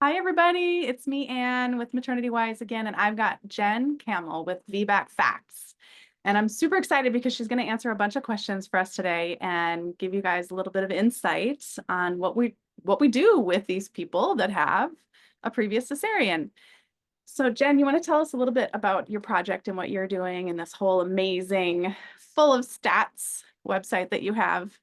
Hi, everybody. It's me, Anne, with Maternity Wise again, and I've got Jen Kamel with VBAC Facts. And I'm super excited because she's going to answer a bunch of questions for us today and give you guys a little bit of insight on what we do with these people that have a previous cesarean. So, Jen, you want to tell us a little bit about your project and what you're doing and this whole amazing, full of stats website that you have?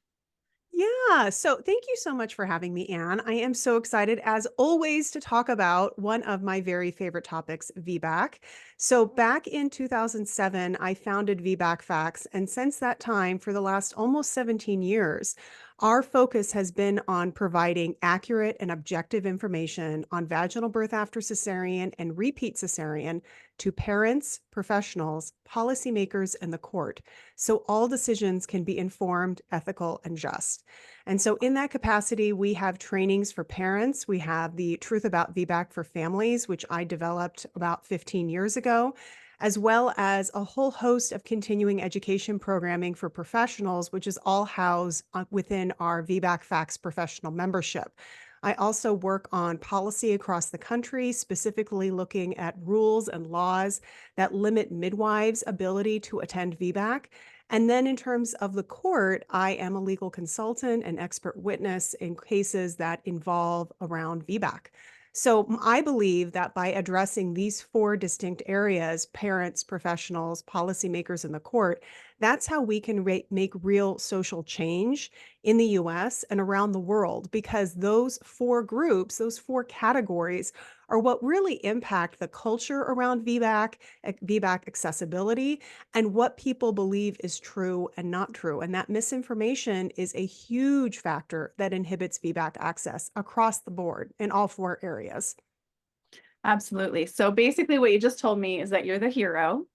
Yeah. So thank you so much for having me, Anne. I am so excited, as always, to talk about one of my very favorite topics, VBAC. So back in 2007, I founded VBAC Facts. And since that time, for the last almost 17 years, our focus has been on providing accurate and objective information on vaginal birth after cesarean and repeat cesarean to parents, professionals, policymakers, and the court, so all decisions can be informed, ethical, and just. And so, in that capacity, we have trainings for parents. We have the Truth About VBAC for Families, which I developed about 15 years ago, as well as a whole host of continuing education programming for professionals, which is all housed within our VBAC Facts professional membership. I also work on policy across the country, specifically looking at rules and laws that limit midwives' ability to attend VBAC. And then, in terms of the court, I am a legal consultant and expert witness in cases that involve around VBAC. So, I believe that by addressing these four distinct areas, parents, professionals, policymakers, and the court, that's how we can make real social change in the US and around the world, because those four groups, those four categories, are what really impact the culture around VBAC, VBAC accessibility, and what people believe is true and not true. And that misinformation is a huge factor that inhibits VBAC access across the board in all four areas. Absolutely. So basically, what you just told me is that you're the hero.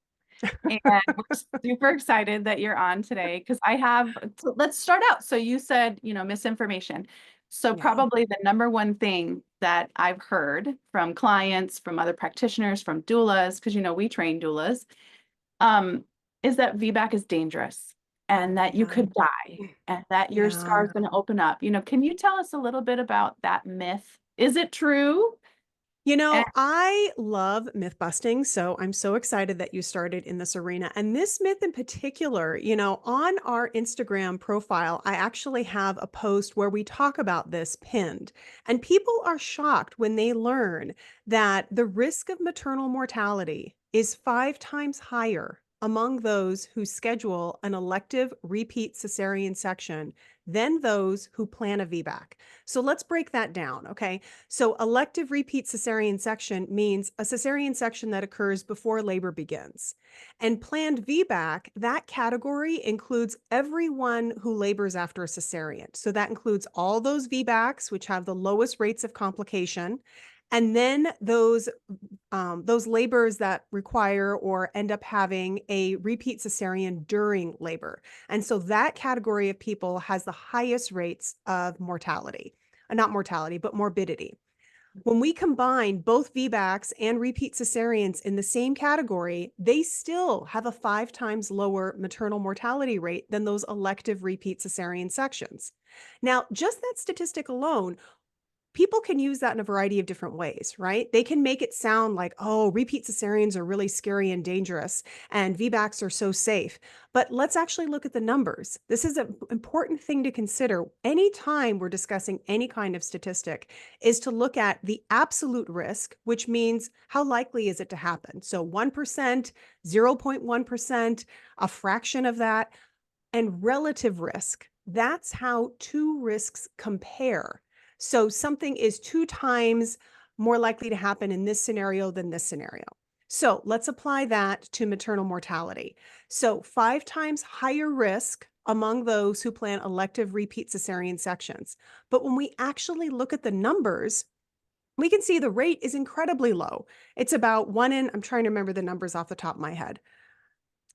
And we're super excited that you're on today because so let's start out. So you said, misinformation. So Yeah. probably the number one thing that I've heard from clients, from other practitioners, from doulas, because we train doulas, um, is that VBAC is dangerous and that you Yeah. could die and that your scar Yeah. is going to open up. Can you tell us a little bit about that myth? Is it true? I love myth busting, so I'm so excited that you started in this arena. And this myth in particular, on our Instagram profile, I actually have a post where we talk about this pinned. And people are shocked when they learn that the risk of maternal mortality is 5 times higher among those who schedule an elective repeat cesarean section than those who plan a VBAC. So let's break that down, okay? So, elective repeat cesarean section means a cesarean section that occurs before labor begins. And planned VBAC, that category includes everyone who labors after a cesarean. So, that includes all those VBACs, which have the lowest rates of complication. And then those labors that require or end up having a repeat cesarean during labor. And so that category of people has the highest rates of mortality, not mortality, but morbidity. When we combine both VBACs and repeat cesareans in the same category, they still have a 5 times lower maternal mortality rate than those elective repeat cesarean sections. Now, just that statistic alone, people can use that in a variety of different ways, right? They can make it sound like, oh, repeat cesareans are really scary and dangerous, and VBACs are so safe. But let's actually look at the numbers. This is an important thing to consider anytime we're discussing any kind of statistic, is to look at the absolute risk, which means how likely is it to happen? So 1%, 0.1%, a fraction of that, and relative risk. That's how two risks compare. So something is 2 times more likely to happen in this scenario than this scenario. So let's apply that to maternal mortality. So 5 times higher risk among those who plan elective repeat cesarean sections. But when we actually look at the numbers, we can see the rate is incredibly low. It's about I'm trying to remember the numbers off the top of my head.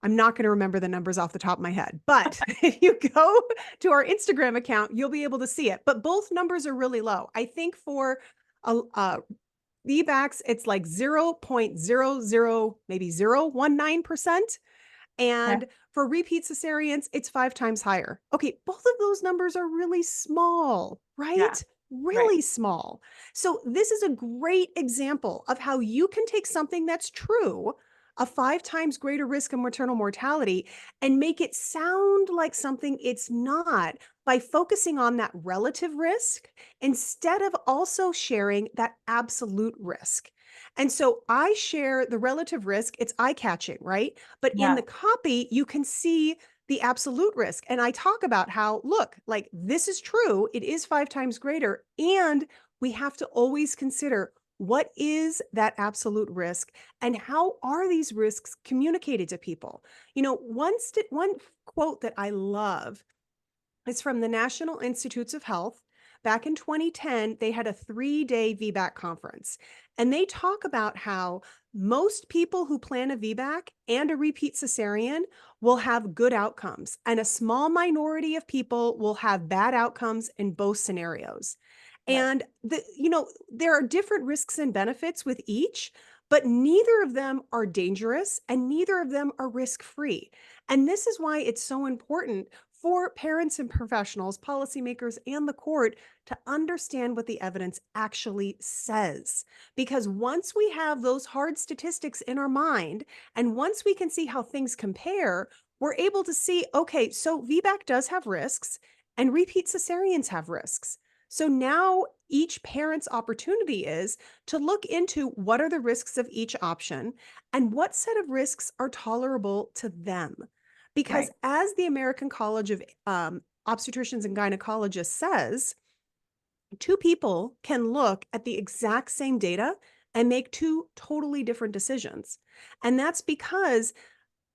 I'm not going to remember the numbers off the top of my head, but if you go to our Instagram account, you'll be able to see it. But both numbers are really low. I think for VBACs, it's like 0.00, maybe 0.19%. Yeah. And for repeat cesareans, it's 5 times higher. Okay, both of those numbers are really small, Yeah. right? Right. really small. So this is a great example of how you can take something that's true, a 5 times greater risk of maternal mortality, and make it sound like something it's not by focusing on that relative risk instead of also sharing that absolute risk. And so I share the relative risk. It's eye catching, right? But in Yeah. the copy, you can see the absolute risk. And I talk about how, look, like this is true. It is 5 times greater. And we have to always consider what is that absolute risk and how are these risks communicated to people? One quote that I love, it's from the National Institutes of Health. Back in 2010, they had a 3-day VBAC conference, and they talk about how most people who plan a VBAC and a repeat cesarean will have good outcomes, and a small minority of people will have bad outcomes in both scenarios. Right. And there are different risks and benefits with each, but neither of them are dangerous and neither of them are risk-free. And this is why it's so important for parents and professionals, policymakers, and the court to understand what the evidence actually says. Because once we have those hard statistics in our mind, and once we can see how things compare, we're able to see, okay, so VBAC does have risks and repeat cesareans have risks. So now each parent's opportunity is to look into what are the risks of each option and what set of risks are tolerable to them. Because Right. as the American College of Obstetricians and Gynecologists says, two people can look at the exact same data and make two totally different decisions. And that's because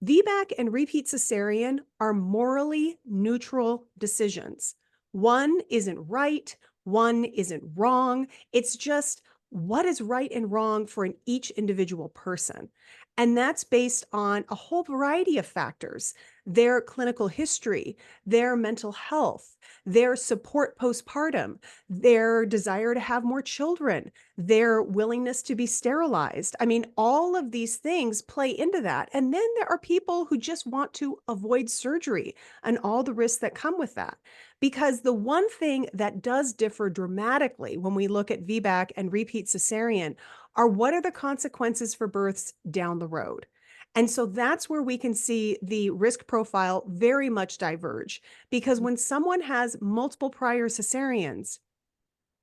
VBAC and repeat cesarean are morally neutral decisions. One isn't right, one isn't wrong. It's just what is right and wrong for each individual person. And that's based on a whole variety of factors: their clinical history, their mental health, their support postpartum, their desire to have more children, their willingness to be sterilized. I mean, all of these things play into that. And then there are people who just want to avoid surgery and all the risks that come with that. Because the one thing that does differ dramatically when we look at VBAC and repeat cesarean are what are the consequences for births down the road. And so that's where we can see the risk profile very much diverge. Because when someone has multiple prior cesareans,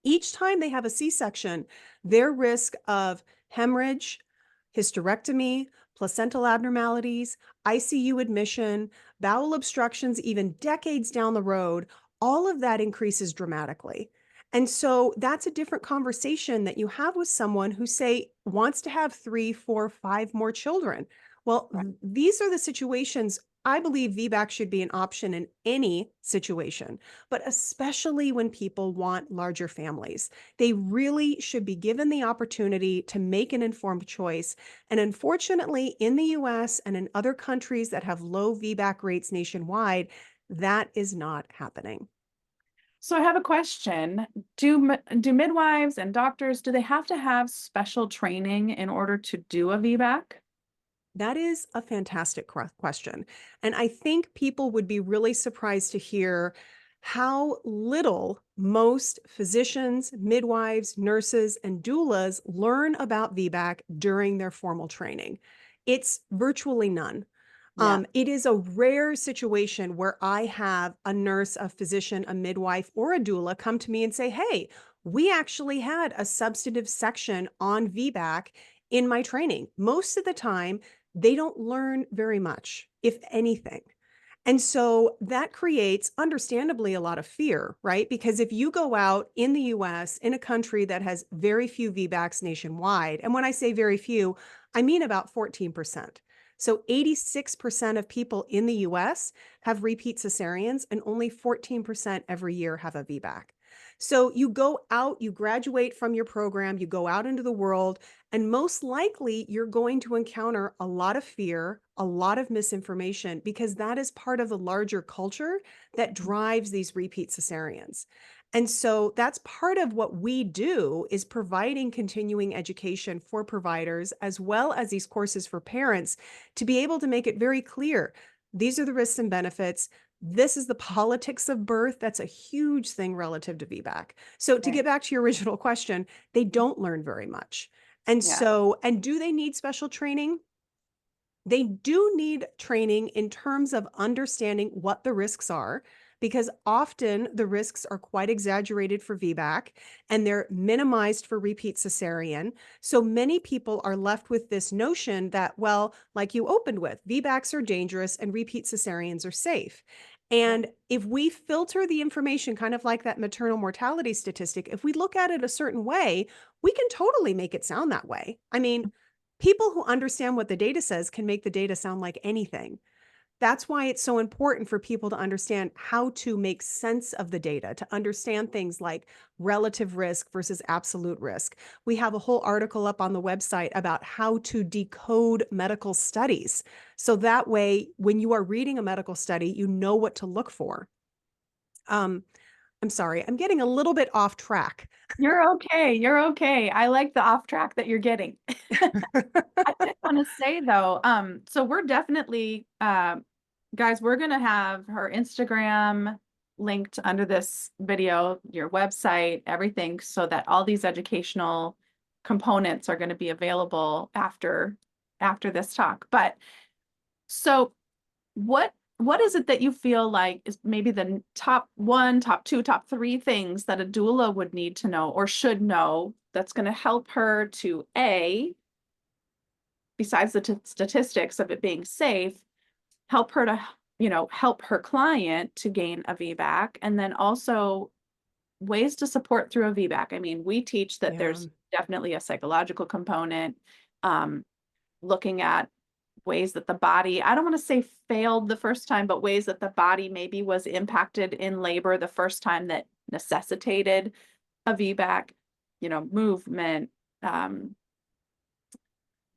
each time they have a C-section, their risk of hemorrhage, hysterectomy, placental abnormalities, ICU admission, bowel obstructions, even decades down the road, all of that increases dramatically. And so that's a different conversation that you have with someone who, say, wants to have 3, 4, 5 more children. Well, Right. these are the situations I believe VBAC should be an option in any situation, but especially when people want larger families. They really should be given the opportunity to make an informed choice. And unfortunately, in the US and in other countries that have low VBAC rates nationwide, that is not happening. So I have a question. Do midwives and doctors, do they have to have special training in order to do a VBAC? That is a fantastic question. And I think people would be really surprised to hear how little most physicians, midwives, nurses, and doulas learn about VBAC during their formal training. It's virtually none. Yeah. It is a rare situation where I have a nurse, a physician, a midwife, or a doula come to me and say, hey, we actually had a substantive section on VBAC in my training. Most of the time, they don't learn very much, if anything. And so that creates, understandably, a lot of fear, right? Because if you go out in the US, in a country that has very few VBACs nationwide, and when I say very few, I mean about 14%. So 86% of people in the US have repeat cesareans, and only 14% every year have a VBAC. So you go out, you graduate from your program, you go out into the world, and most likely you're going to encounter a lot of fear, a lot of misinformation, because that is part of the larger culture that drives these repeat cesareans. And so that's part of what we do, is providing continuing education for providers as well as these courses for parents to be able to make it very clear. These are the risks and benefits. This is the politics of birth. That's a huge thing relative to VBAC. So to Right. get back to your original question, they don't learn very much. And Yeah. so, and do they need special training? They do need training in terms of understanding what the risks are, because often the risks are quite exaggerated for VBAC and they're minimized for repeat cesarean. So many people are left with this notion that, well, like you opened with, VBACs are dangerous and repeat cesareans are safe. Yeah. And if we filter the information, kind of like that maternal mortality statistic, if we look at it a certain way, we can totally make it sound that way. I mean, people who understand what the data says can make the data sound like anything. That's why it's so important for people to understand how to make sense of the data, to understand things like relative risk versus absolute risk. We have a whole article up on the website about how to decode medical studies. So that way, when you are reading a medical study, you know what to look for. Um, I'm sorry, I'm getting a little bit off track. You're okay. You're okay. I like the off track that you're getting. I did want to say though, so we're definitely, guys, we're gonna have her Instagram linked under this video, your website, everything, so that all these educational components are going to be available after this talk. But so what is it that you feel like is maybe the top one, top two, top three things that a doula would need to know or should know that's going to help her to besides the statistics of it being safe, help her to, help her client to gain a VBAC, and then also ways to support through a VBAC. I mean, we teach that Yeah. there's definitely a psychological component, um, looking at ways that the body, I don't want to say failed the first time, but ways that the body maybe was impacted in labor the first time that necessitated a VBAC, movement, um,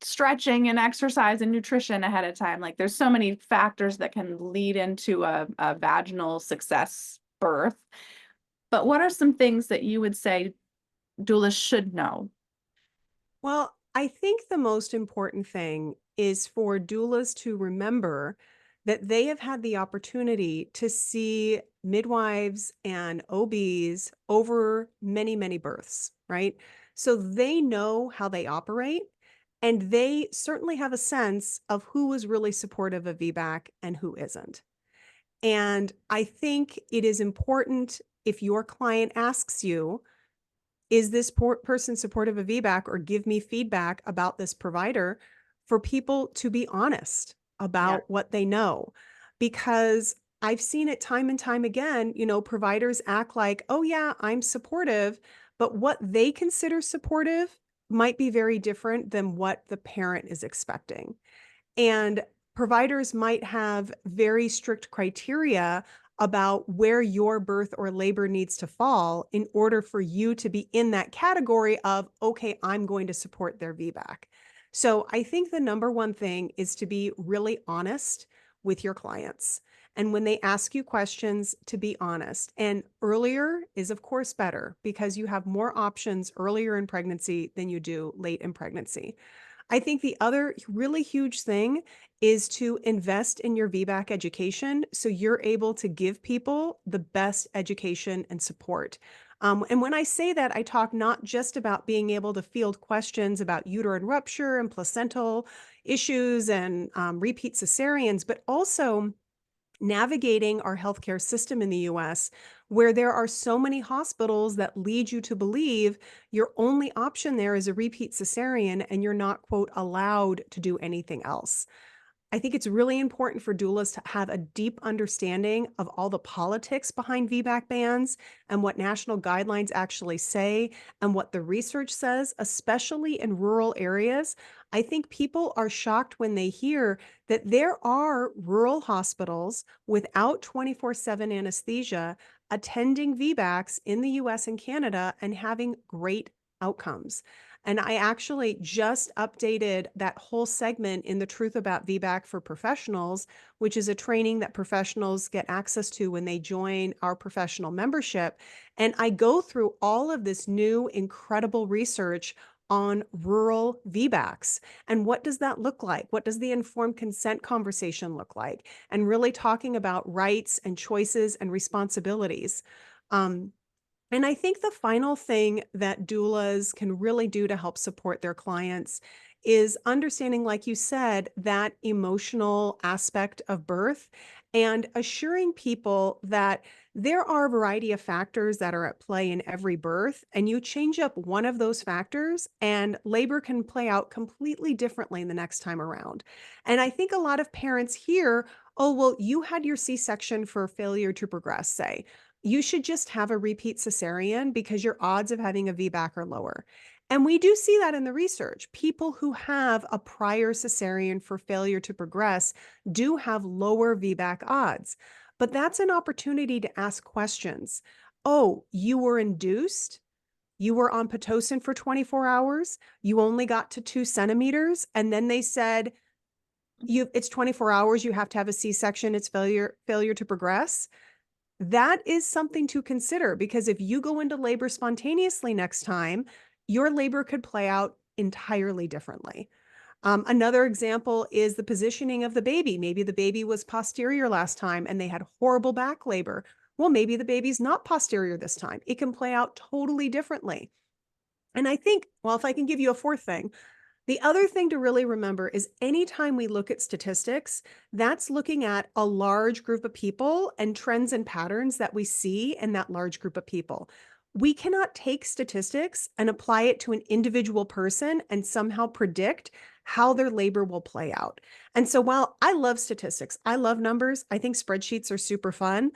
stretching and exercise and nutrition ahead of time. Like there's so many factors that can lead into a vaginal success birth. But what are some things that you would say doulas should know? Well, I think the most important thing is for doulas to remember that they have had the opportunity to see midwives and OBs over many, many births, right? So they know how they operate and they certainly have a sense of who is really supportive of VBAC and who isn't. And I think it is important if your client asks you, is this person supportive of VBAC or give me feedback about this provider, for people to be honest Yeah. about what they know. Because I've seen it time and time again, providers act like, oh yeah, I'm supportive, but what they consider supportive might be very different than what the parent is expecting. And providers might have very strict criteria about where your birth or labor needs to fall in order for you to be in that category of, okay, I'm going to support their VBAC. So I think the number one thing is to be really honest with your clients. And when they ask you questions, to be honest. And earlier is, of course, better because you have more options earlier in pregnancy than you do late in pregnancy. I think the other really huge thing is to invest in your VBAC education so you're able to give people the best education and support. And when I say that, I talk not just about being able to field questions about uterine rupture and placental issues and repeat cesareans, but also navigating our healthcare system in the US, where there are so many hospitals that lead you to believe your only option there is a repeat cesarean and you're not, quote, allowed to do anything else. I think it's really important for doulas to have a deep understanding of all the politics behind VBAC bans and what national guidelines actually say and what the research says, especially in rural areas. I think people are shocked when they hear that there are rural hospitals without 24/7 anesthesia attending VBACs in the US and Canada and having great outcomes. And I actually just updated that whole segment in The Truth About VBAC for Professionals, which is a training that professionals get access to when they join our professional membership. And I go through all of this new incredible research on rural VBACs. And what does that look like? What does the informed consent conversation look like? And really talking about rights and choices and responsibilities. Um, and I think the final thing that doulas can really do to help support their clients is understanding, like you said, that emotional aspect of birth and assuring people that there are a variety of factors that are at play in every birth. And you change up one of those factors, and labor can play out completely differently the next time around. And I think a lot of parents hear, oh, well, you had your C section for failure to progress, say you should just have a repeat cesarean because your odds of having a VBAC are lower. And we do see that in the research. People who have a prior cesarean for failure to progress do have lower VBAC odds. But that's an opportunity to ask questions. Oh, you were induced? You were on Pitocin for 24 hours? You only got to 2 centimeters? And then they said, it's 24 hours, you have to have a C-section, it's failure to progress. That is something to consider, because if you go into labor spontaneously next time, your labor could play out entirely differently. Another example is the positioning of the baby. Maybe the baby was posterior last time and they had horrible back labor. Well, maybe the baby's not posterior this time. It can play out totally differently. And I think, well, if I can give you a fourth thing, the other thing to really remember is anytime we look at statistics, that's looking at a large group of people and trends and patterns that we see in that large group of people. We cannot take statistics and apply it to an individual person and somehow predict how their labor will play out. And so while I love statistics, I love numbers, I think spreadsheets are super fun,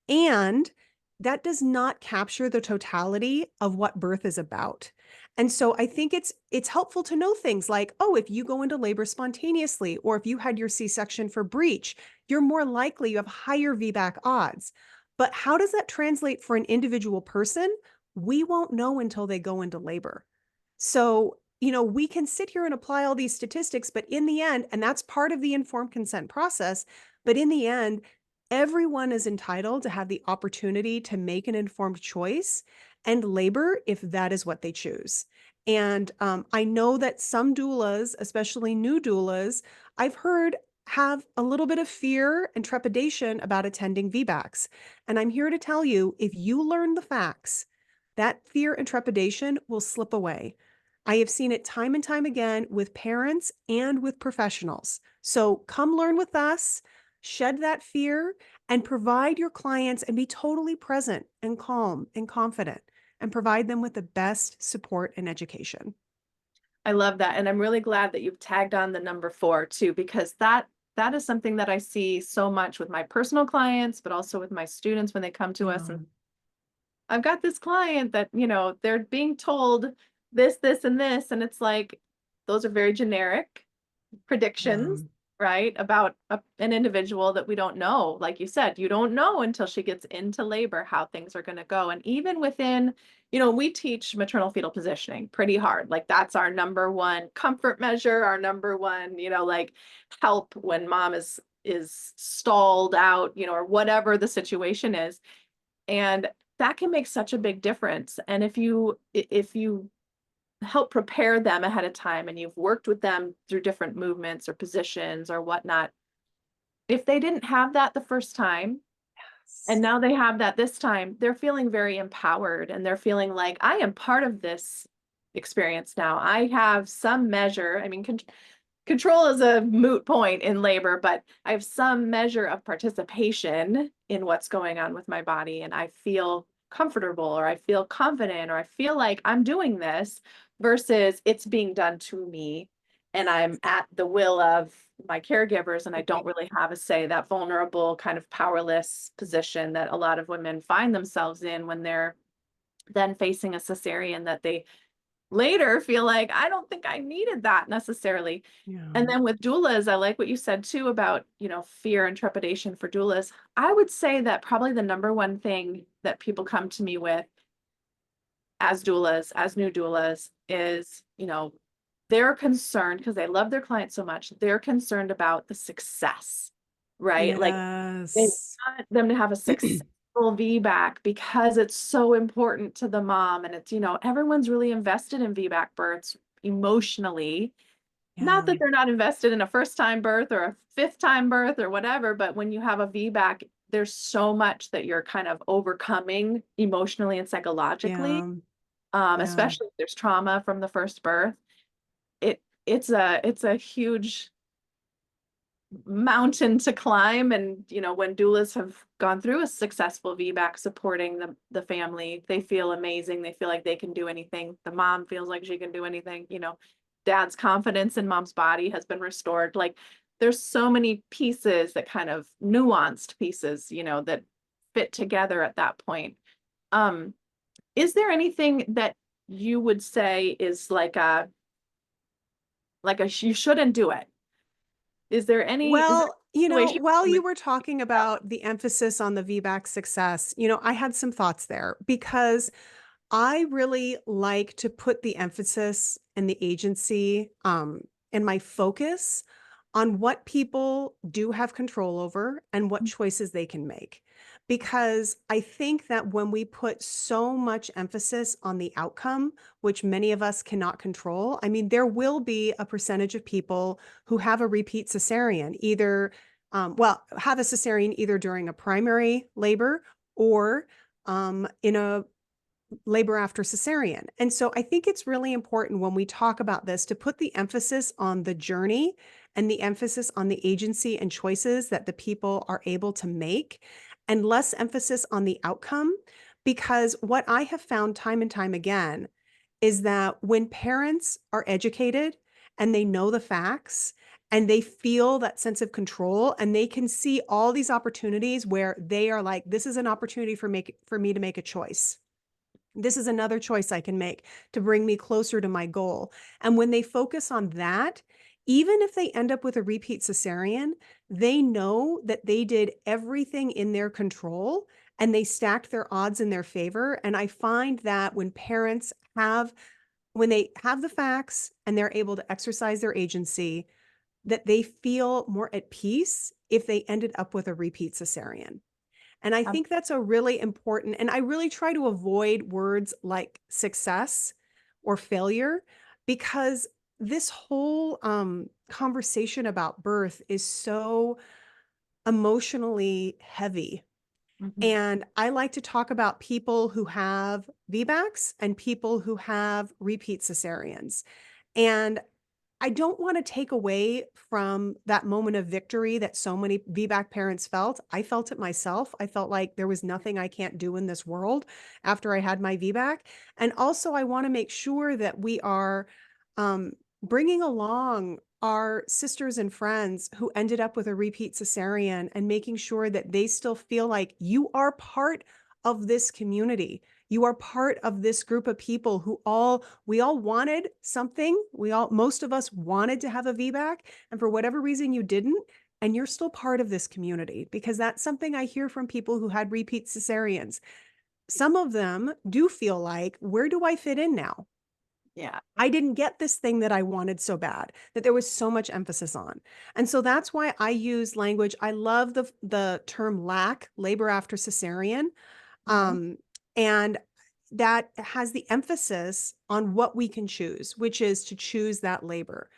and that does not capture the totality of what birth is about. And so I think it's helpful to know things like, oh, if you go into labor spontaneously, or if you had your C-section for breech, you're more likely, you have higher VBAC odds. But how does that translate for an individual person? We won't know until they go into labor. So, we can sit here and apply all these statistics, but in the end, and that's part of the informed consent process, but in the end, everyone is entitled to have the opportunity to make an informed choice and labor if that is what they choose. And I know that some doulas, especially new doulas, I've heard have a little bit of fear and trepidation about attending VBACs. And I'm here to tell you, if you learn the facts, that fear and trepidation will slip away. I have seen it time and time again with parents and with professionals. So come learn with us, shed that fear, and provide your clients and be totally present and calm and confident, and provide them with the best support and education. I love that. And I'm really glad that you've tagged on the number 4 too, because that is something that I see so much with my personal clients, but also with my students when they come to us. And I've got this client that, they're being told this, and this, and it's like, those are very generic predictions, right? About an individual that we don't know. Like you said, you don't know until she gets into labor how things are going to go. And even within, we teach maternal fetal positioning pretty hard. Like that's our number one comfort measure, our number one, like help when mom is stalled out, or whatever the situation is. And that can make such a big difference. And if you help prepare them ahead of time and you've worked with them through different movements or positions or whatnot, if they didn't have that the first time and now they have that this time, they're feeling very empowered and they're feeling like, I am part of this experience now. I have some measure. I mean, control is a moot point in labor, but I have some measure of participation in what's going on with my body, and I feel comfortable, or I feel confident, or I feel like I'm doing this, versus it's being done to me and I'm at the will of my caregivers and I don't really have a say. That vulnerable kind of powerless position that a lot of women find themselves in when they're then facing a cesarean, that they later feel like, I don't think I needed that necessarily. And then with doulas, I like what you said too about, fear and trepidation for doulas. I would say that probably the number one thing that people come to me with as doulas, as new doulas, is, they're concerned because they love their clients so much. They're concerned about the success, right? Like they Yes. want them to have a successful VBAC because it's so important to the mom. And it's, everyone's really invested in VBAC births. emotionally. Not Yeah. that they're not invested in a first time birth or a fifth time birth or whatever, but when you have a VBAC, there's so much that you're kind of overcoming emotionally and psychologically, Yeah. Yeah. especially if there's trauma from the first birth. It's a huge mountain to climb. And when doulas have gone through a successful VBAC supporting the family, they feel amazing. They feel like they can do anything. The mom feels like she can do anything. Dad's confidence in mom's body has been restored. Like, there's so many pieces, that kind of nuanced pieces, that fit together at that point. Is there anything that you would say is like a you shouldn't do it? Is there Well, any situation while in you which were talking about the emphasis on the VBAC success, I had some thoughts there because I really like to put the emphasis and the agency and my focus on what people do have control over and what choices they can make. Because I think that when we put so much emphasis on the outcome, which many of us cannot control, I mean, there will be a percentage of people who have a repeat cesarean, either, have a cesarean either during a primary labor or in a labor after cesarean. And so I think it's really important when we talk about this to put the emphasis on the journey and the emphasis on the agency and choices that the people are able to make, and less emphasis on the outcome. Because what I have found time and time again is that when parents are educated and they know the facts and they feel that sense of control and they can see all these opportunities where they are like, this is an opportunity for me to make a choice. This is another choice I can make to bring me closer to my goal. And when they focus on that, even if they end up with a repeat cesarean, they know that they did everything in their control and they stacked their odds in their favor. And I find that when they have the facts and they're able to exercise their agency, that they feel more at peace if they ended up with a repeat cesarean. And I um, think that's a really important, and I really try to avoid words like success or failure, because this whole conversation about birth is so emotionally heavy. mhm. And I like to talk about people who have VBACs and people who have repeat cesareans. And I don't want to take away from that moment of victory that so many VBAC parents felt. I felt it myself. I felt like there was nothing I can't do in this world after I had my VBAC. And also, I want to make sure that we are um, bringing along our sisters and friends who ended up with a repeat cesarean and making sure that they still feel like you are part of this community. You are part of this group of people we all wanted something. Most of us wanted to have a VBAC, and for whatever reason you didn't, and you're still part of this community, because that's something I hear from people who had repeat cesareans. Some of them do feel like, where do I fit in now? Yeah. I didn't get this thing that I wanted so bad, that there was so much emphasis on. And so that's why I use language. I love the term lack, labor after cesarean. Mhm. Um, and that has the emphasis on what we can choose, which is to choose that labor,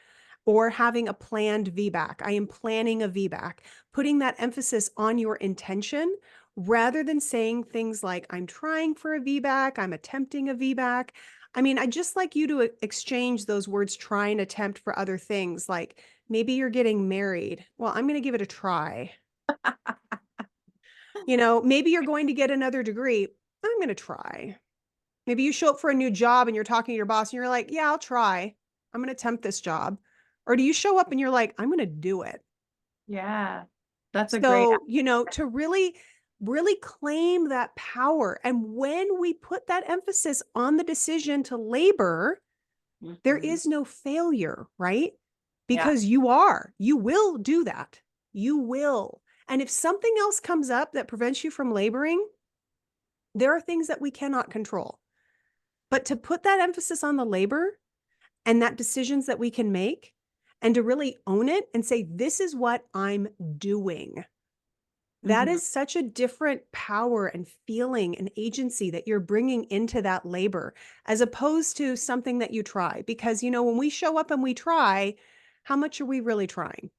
or having a planned VBAC. I am planning a VBAC, putting that emphasis on your intention rather than saying things like, I'm trying for a VBAC, I'm attempting a VBAC. I mean, I'd just like you to exchange those words, try and attempt, for other things. Like, maybe you're getting married. Well, I'm going to give it a try. Maybe you're going to get another degree. I'm going to try. Maybe you show up for a new job and you're talking to your boss and you're like, yeah, I'll try. I'm going to attempt this job. Or do you show up and you're like, I'm going to do it? Yeah. That's a great. So, to really, really claim that power. And when we put that emphasis on the decision to labor, there Mhm. is no failure, right? Yeah. Because you will do that. You will. And if something else comes up that prevents you from laboring, there are things that we cannot control. But to put that emphasis on the labor and that decisions that we can make, and to really own it and say, this is what I'm doing. That Mhm. is such a different power and feeling and agency that you're bringing into that labor, as opposed to something that you try. Because, when we show up and we try, how much are we really trying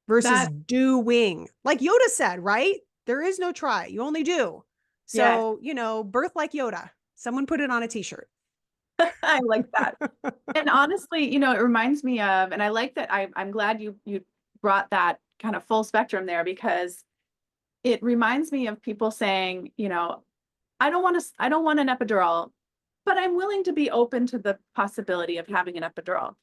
versus That, doing? Like Yoda said, right? There is no try, you only do. yes, So, birth like Yoda. Someone put it on a t-shirt. I like that. And honestly, it reminds me of, and I like that I'm glad you brought that kind of full spectrum there, because it reminds me of people saying, I don't want an epidural, but I'm willing to be open to the possibility of having an epidural.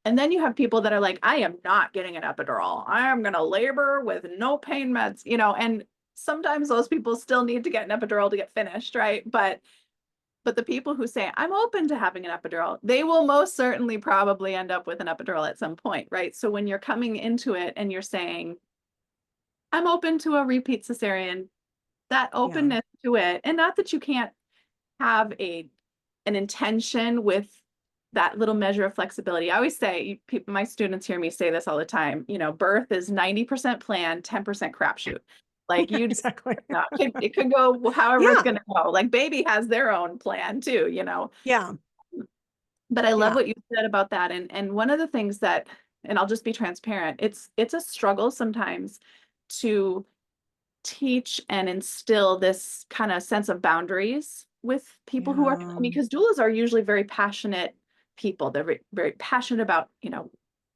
And then you have people that are like, I am not getting an epidural. I am going to labor with no pain meds, and sometimes those people still need to get an epidural to get finished, right? But the people who say, I'm open to having an epidural, they will most certainly probably end up with an epidural at some point, right? So when you're coming into it and you're saying, I'm open to a repeat cesarean, that Yeah. openness to it, and not that you can't have an intention with that little measure of flexibility. I always say, people, my students hear me say this all the time, birth is 90% planned, 10% crapshoot. Like you just, Exactly. it could go however it's Yeah. going to go. Like baby has their own plan too, Yeah. But I love Yeah. what you said about that. And one of the things that, and I'll just be transparent, it's a struggle sometimes to teach and instill this kind of sense of boundaries with people who are, I Yeah. mean, because doulas are usually very passionate people. They're very, very passionate about,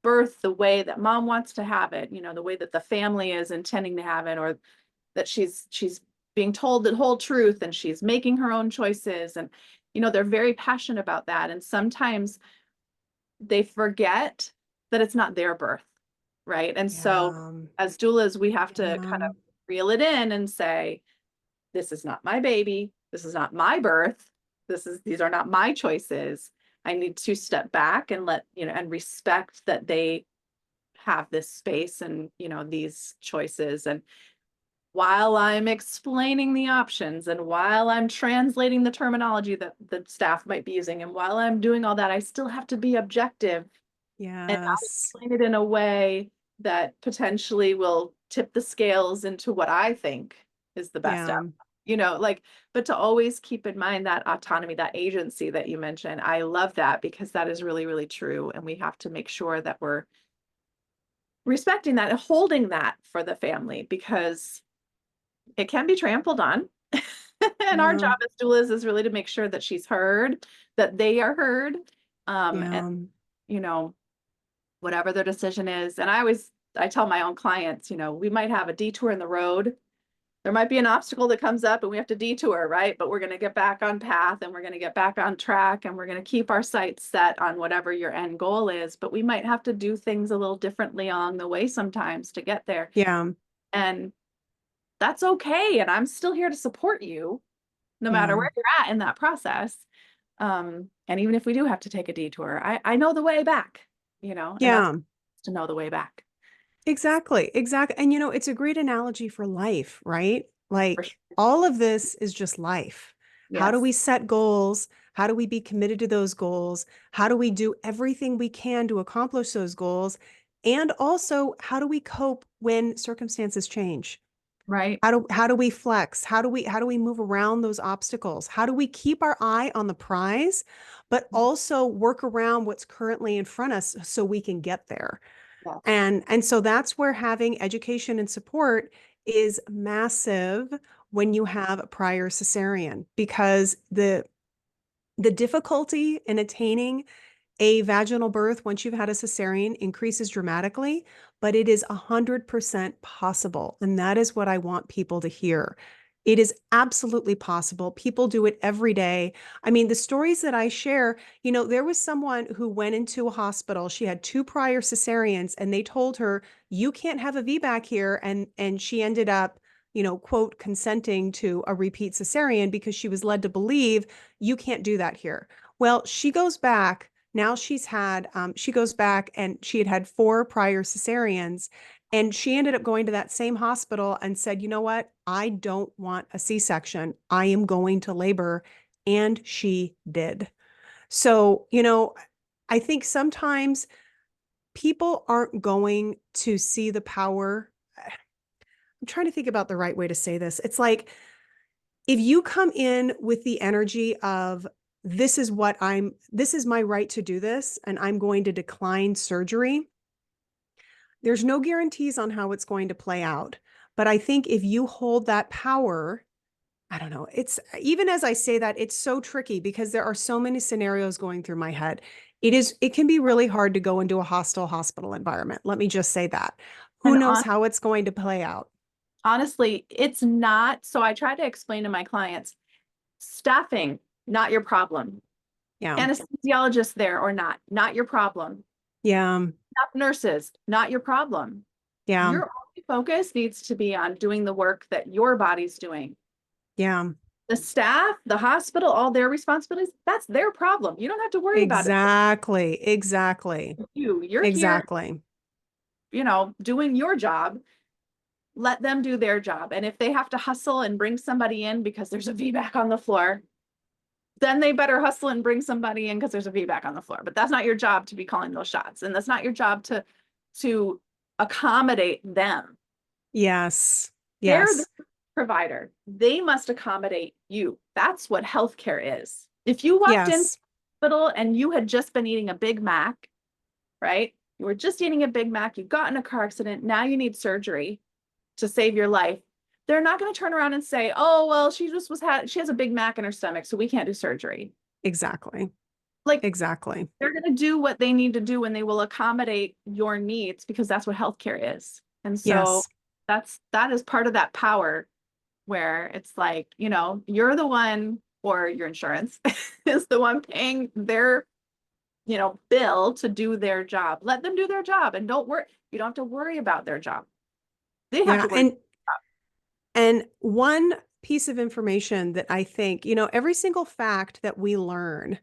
birth the way that mom wants to have it, the way that the family is intending to have it, or that she's being told the whole truth and she's making her own choices. And, they're very passionate about that. And sometimes they forget that it's not their birth, right? And so Yeah. as doulas, we have to kind Yeah. of reel it in and say, this is not my baby. This is not my birth. These are not my choices. I need to step back and and respect that they have this space and, these choices. And while I'm explaining the options and while I'm translating the terminology that the staff might be using, and while I'm doing all that, I still have to be objective and not Yes. explain it in a way that potentially will tip the scales into what I think is the best Yeah. outcome. But to always keep in mind that autonomy, that agency that you mentioned, I love that because that is really, really true. And we have to make sure that we're respecting that and holding that for the family because it can be trampled on. And our Yeah. job as doulas is really to make sure that she's heard, that they are heard, and Yeah. you know, whatever their decision is. And I tell my own clients, we might have a detour in the road. There might be an obstacle that comes up and we have to detour, right? But we're going to get back on path and we're going to get back on track and we're going to keep our sights set on whatever your end goal is. But we might have to do things a little differently along the way sometimes to get there. Yeah. And that's okay. And I'm still here to support you no matter Yeah. where you're at in that process. And even if we do have to take a detour, I know the way back, and that's Yeah. to know the way back. Exactly. Exactly. And it's a great analogy for life, right? For Like sure. all of this is just life. How do Yes. we set goals? How do we be committed to those goals? How do we do everything we can to accomplish those goals? And also, how do we cope when circumstances change? Right. How do we flex? How do we move around those obstacles? How do we keep our eye on the prize, but also work around what's currently in front of us so we can get there? Yes. And so that's where having education and support is massive when you have a prior cesarean, because the difficulty in attaining a vaginal birth once you've had a cesarean increases dramatically, but it is 100% possible. And that is what I want people to hear. It is absolutely possible. People do it every day. I mean, the stories that I share, there was someone who went into a hospital. She had two prior cesareans, and they told her, you can't have a VBAC here. And she ended up, quote, consenting to a repeat cesarean because she was led to believe you can't do that here. Well, she goes back. Now she goes back and she had had four prior cesareans, and she ended up going to that same hospital and said, you know what? I don't want a C-section. I am going to labor. And she did. So, I think sometimes people aren't going to see the power. I'm trying to think about the right way to say this. It's like, if you come in with the energy of, this is my right to do this, and I'm going to decline surgery, there's no guarantees on how it's going to play out. But I think if you hold that power, I don't know, it's, even as I say that, it's so tricky because there are so many scenarios going through my head. It can be really hard to go into a hostile hospital environment. Let me just say that. Who And knows how it's going to play out? honestly, it's not. So I try to explain to my clients, staffing, not your problem. Yeah. Anesthesiologist there or not, not your problem. Yeah. Staff nurses, not your problem. Yeah. Your only focus needs to be on doing the work that your body's doing. Yeah. The staff, the hospital, all their responsibilities, that's their problem. You don't have to worry about it. Exactly. Exactly. You're here, Exactly. doing your job. Let them do their job. And if they have to hustle and bring somebody in because there's a VBAC on the floor, then they better hustle and bring somebody in because there's a VBAC on the floor. But that's not your job to be calling those shots. And that's not your job to accommodate them. Yes. They're the Yes. provider. They must accommodate you. That's what healthcare is. If you walked in Yes. hospital and you had just been eating a Big Mac, right? You were just eating a Big Mac, you got in a car accident, now you need surgery to save your life. They're not going to turn around and say, "Oh, well, she has a Big Mac in her stomach, so we can't do surgery." Exactly. Like, Exactly. they're going to do what they need to do and they will accommodate your needs because that's what healthcare is. And so Yes. that is part of that power where it's like, you're the one, or your insurance is the one paying their, bill to do their job. Let them do their job and don't worry. You don't have to worry about their job. They have Yeah. to worry. And one piece of information that I think, every single fact that we learn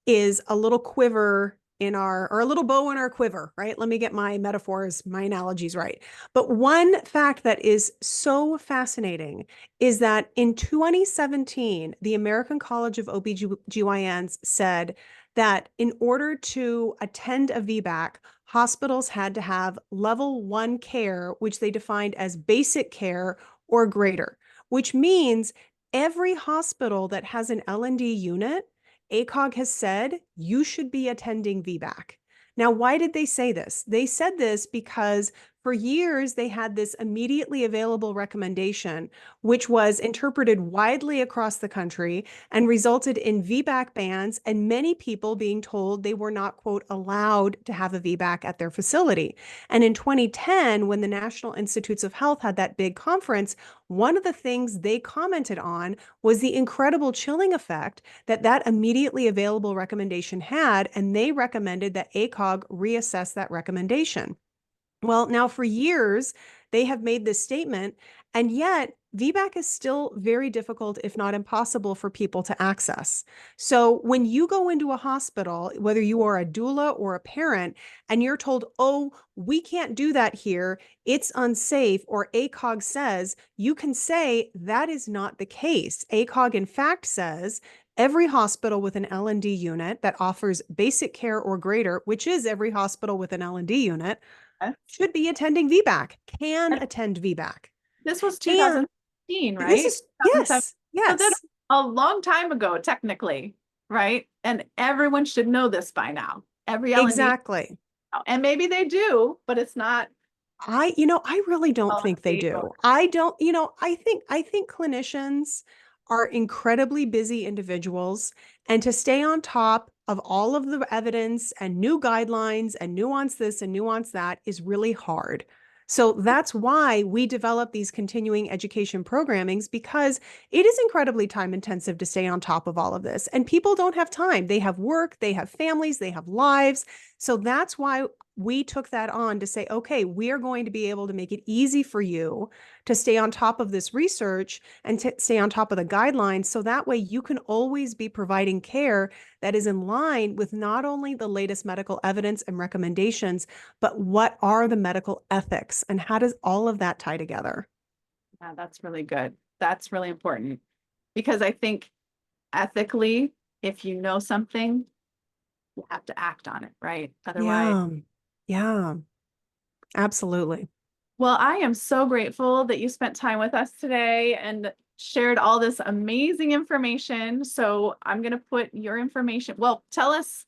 is a little quiver or a little bow in our quiver, right? Let me get my metaphors, my analogies right. But one fact that is so fascinating is that in 2017, the American College of OBGYNs said that in order to attend a VBAC, hospitals had to have level 1 care, which they defined as basic care or greater, which means every hospital that has an L&D unit, ACOG has said you should be attending VBAC. Now, why did they say this? They said this because for years they had this immediately available recommendation, which was interpreted widely across the country and resulted in VBAC bans and many people being told they were not, quote, allowed to have a VBAC at their facility. And in 2010, when the National Institutes of Health had that big conference, one of the things they commented on was the incredible chilling effect that immediately available recommendation had, and they recommended that ACOG reassess that recommendation. Well, now for years, they have made this statement, and yet VBAC is still very difficult, if not impossible, for people to access. So when you go into a hospital, whether you are a doula or a parent, and you're told, "Oh, we can't do that here, it's unsafe," or ACOG says, you can say that is not the case. ACOG, in fact, says every hospital with an L&D unit that offers basic care or greater, which is every hospital with an L&D unit, should be attending VBAC, can And attend VBAC. this was And 2015, this right? is, 2007. yes, So that yes, a long time ago, technically, right? And everyone should know this by now. Every L&D, exactly. and maybe they do, but it's not I really don't think they policy or do. I don't, I think clinicians are incredibly busy individuals, and to stay on top of all of the evidence and new guidelines and nuance this and nuance that is really hard. So that's why we develop these continuing education programmings, because it is incredibly time intensive to stay on top of all of this. And people don't have time. They have work, they have families, they have lives. So that's why we took that on to say, okay, we are going to be able to make it easy for you to stay on top of this research and to stay on top of the guidelines. So that way you can always be providing care that is in line with not only the latest medical evidence and recommendations, but what are the medical ethics and how does all of that tie together? Yeah, that's really good. That's really important because I think ethically, if you know something, you have to act on it, right? Otherwise, Yeah, yeah, absolutely. Well, I am so grateful that you spent time with us today and shared all this amazing information. So I'm going to put your information. Well, tell us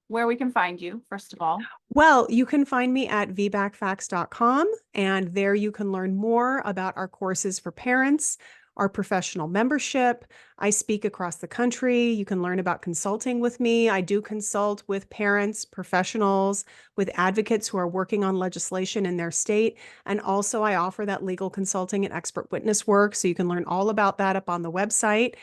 where we can find you, first of all. Well, you can find me at vbacfacts.com, and there you can learn more about our courses for parents, our professional membership. I speak across the country. You can learn about consulting with me. I do consult with parents, professionals, with advocates who are working on legislation in their state. And also, I offer that legal consulting and expert witness work. So you can learn all about that up on the website.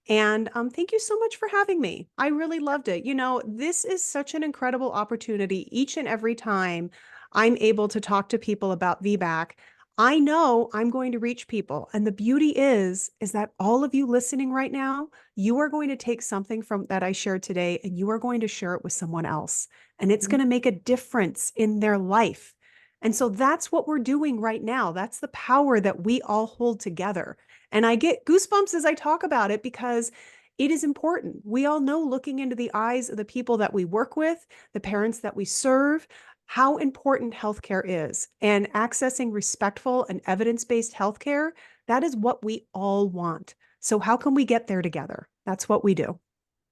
And thank you so much for having me. I really loved it. This is such an incredible opportunity each and every time I'm able to talk to people about VBAC. I know I'm going to reach people. And the beauty is that all of you listening right now, you are going to take something from that I shared today and you are going to share it with someone else. And it's going to make a difference in their life. And so that's what we're doing right now. That's the power that we all hold together. And I get goosebumps as I talk about it because it is important. We all know, looking into the eyes of the people that we work with, the parents that we serve, how important healthcare is. And accessing respectful and evidence-based healthcare, that is what we all want. So how can we get there together? That's what we do.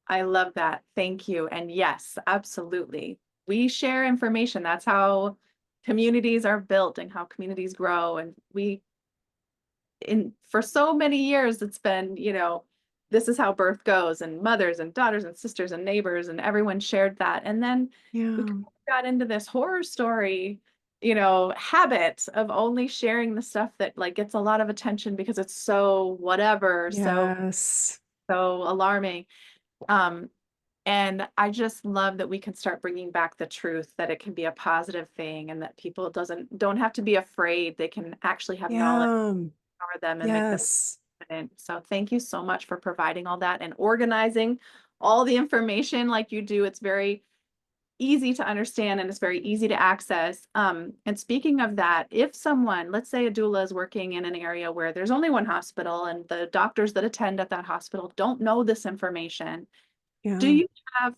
I love that. Thank you. And yes, absolutely. We share information. That's how communities are built and how communities grow. And for so many years, it's been, this is how birth goes, and mothers and daughters and sisters and neighbors and everyone shared that. And then we Yeah. kind of got into this horror story, habit of only sharing the stuff that like gets a lot of attention because it's so whatever, Yes. so alarming. Um, and I just love that we can start bringing back the truth that it can be a positive thing and that people don't have to be afraid. They can actually have knowledge Yeah. for them and make them Yes. confident. So thank you so much for providing all that and organizing all the information like you do. It's very easy to understand and it's very easy to access. And speaking of that, if someone, let's say a doula is working in an area where there's only one hospital and the doctors that attend at that hospital don't know this information, do Yeah. you have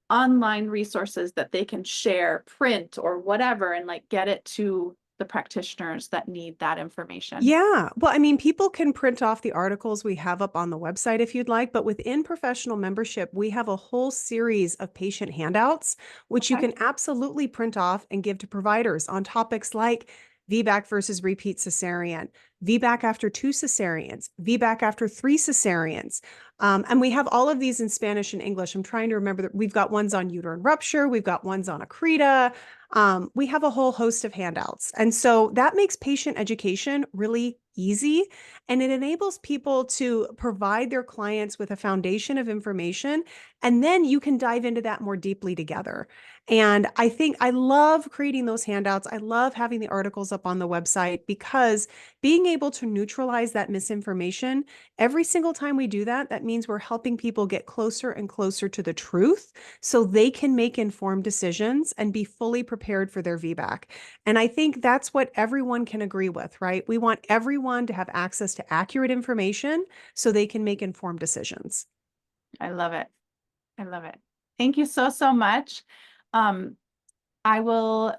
online resources that they can share, print or whatever, and like get it to the practitioners that need that information? Yeah. Well, I mean, people can print off the articles we have up on the website if you'd like, but within professional membership, we have a whole series of patient handouts, which you Okay. can absolutely print off and give to providers on topics like VBAC versus repeat cesarean, VBAC after 2 cesareans, VBAC after 3 cesareans. And we have all of these in Spanish and English. I'm trying to remember that we've got ones on uterine rupture, we've got ones on accreta. We have a whole host of handouts. And so that makes patient education really easy. And it enables people to provide their clients with a foundation of information. And then you can dive into that more deeply together. And I think I love creating those handouts. I love having the articles up on the website because being able to neutralize that misinformation, every single time we do that, that means we're helping people get closer and closer to the truth so they can make informed decisions and be fully prepared for their VBAC. And I think that's what everyone can agree with, right? We want everyone to have access to accurate information so they can make informed decisions. I love it. I love it. Thank you so, so much. Um, I will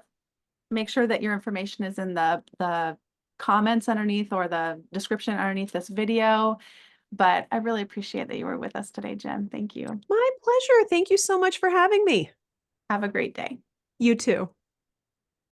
make sure that your information is in the comments underneath or the description underneath this video. But I really appreciate that you were with us today, Jen. Thank you. My pleasure. Thank you so much for having me. Have a great day. You too.